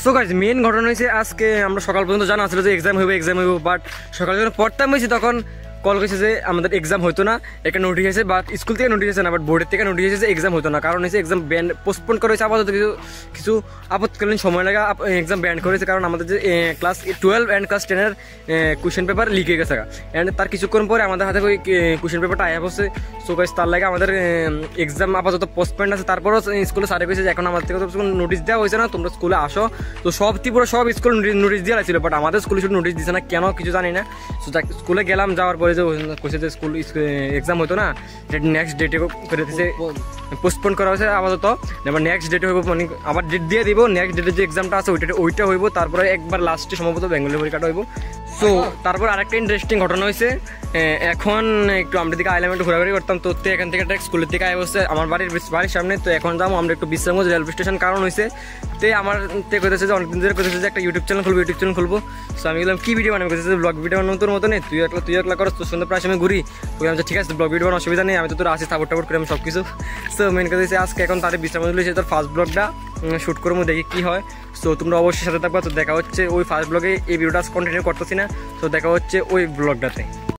So guys main ঘটনা হয়েছে আজকে আমরা সকাল পর্যন্ত জানা ছিল যে এক্সাম হইব বাট সকালে যখন পড়তাম হয়েছি তখন কল করেছে যে আমাদের এক্সাম হতো না, একটা নোটিশ আছে বাট স্কুল থেকে নোটিশ আছে না বাট বোর্ডের থেকে নোটিশ আছে এক্সাম হতো না, কারণ হচ্ছে এক্সাম ব্যান্ড পোস্টপোন করা হয়েছে। আপাতত কিছু আপৎকালীন সময় লাগা এক্সাম ব্যান্ড করেছে, কারণ আমাদের যে ক্লাস 12 অ্যান্ড ক্লাস 10-এর কোয়েশ্চেন পেপার লিক হয়ে গেছে অ্যান্ড তার কিছুক্ষণ পরে আমাদের হাতে ওই কোয়েশ্চেন পেপারটা আয়া বসে। সো গাইস তার লাগে আমাদের এক্সাম আপাতত পোস্টপোন আছে। তারপরও স্কুলে স্যারে কইছে যে এখন আমাদের থেকে তো নোটিশ দেওয়া হয়েছে না, তোমরা স্কুলে আসো। তো সব ত্রিপুরা সব স্কুল নোটিশ দেওয়া ছিল বাট আমাদের স্কুলে শুধু নোটিশ দিচ্ছে না, কেন কিছু জানি না। সো স্কুলে গেলাম, যাওয়ার পরে যে কইছে যে স্কুল এক্সাম হতো না, নেক্সট ডেটে করে দিয়েছে, পোস্টপোন করা হয়েছে আপাতত। এবার নেক্সট ডেটে হইব, মানে আবার ডেট দিয়ে দিব, নেক্সট ডেটে যে এক্সামটা আছে ওইটা হইব, তারপরে একবার লাস্টে সম্ভবত বেঙ্গলি পরীক্ষাটা হইব। সো তারপর আরেকটা ইন্টারেস্টিং ঘটনা হয়েছে, এখন একটু আমরা দিকে আইলাম, একটু ঘোরাঘুরি করতাম, তো এখান থেকে একটা স্কুলের থেকে আয় বসছে আমার বাড়ির সামনে। তো এখন যাবো আমরা একটু বিশ্রামগঞ্জ রেলওয়ে স্টেশন, কারণ হয়েছে তে আমার কইতেছে যে অনেকদিন ধরে কইতেছে যে একটা ইউটিউব চ্যানেল খুলবো। সো আমি বললাম কি ভিডিও বানাবো, কইতেছে ব্লগ ভিডিও বানাবো তোর মতো নেই, তুই একলা করস, তোর সন্ধ্যে প্রায় সময় ঘুরি। বললাম যে ঠিক আছে ব্লগ ভিডিও বানানো অসুবিধা নেই, আমি তো তোর আসি সাপোর্ট করে আমি সব কিছু। সো মেন কথা হচ্ছে আজকে এখন তাদের বিশ্রামগঞ্জ লইছে, তোর ফার্স্ট ব্লগটা শ্যুট করবো, দেখি কি হয়। সো তোমরা অবশ্যই সাথে থাকবা। তো দেখা হচ্ছে ওই ফার্স্ট ব্লগে, এই ভিডিওটা কন্টিনিউ করতেছি না, তো দেখা হচ্ছে ওই ব্লগটাতে।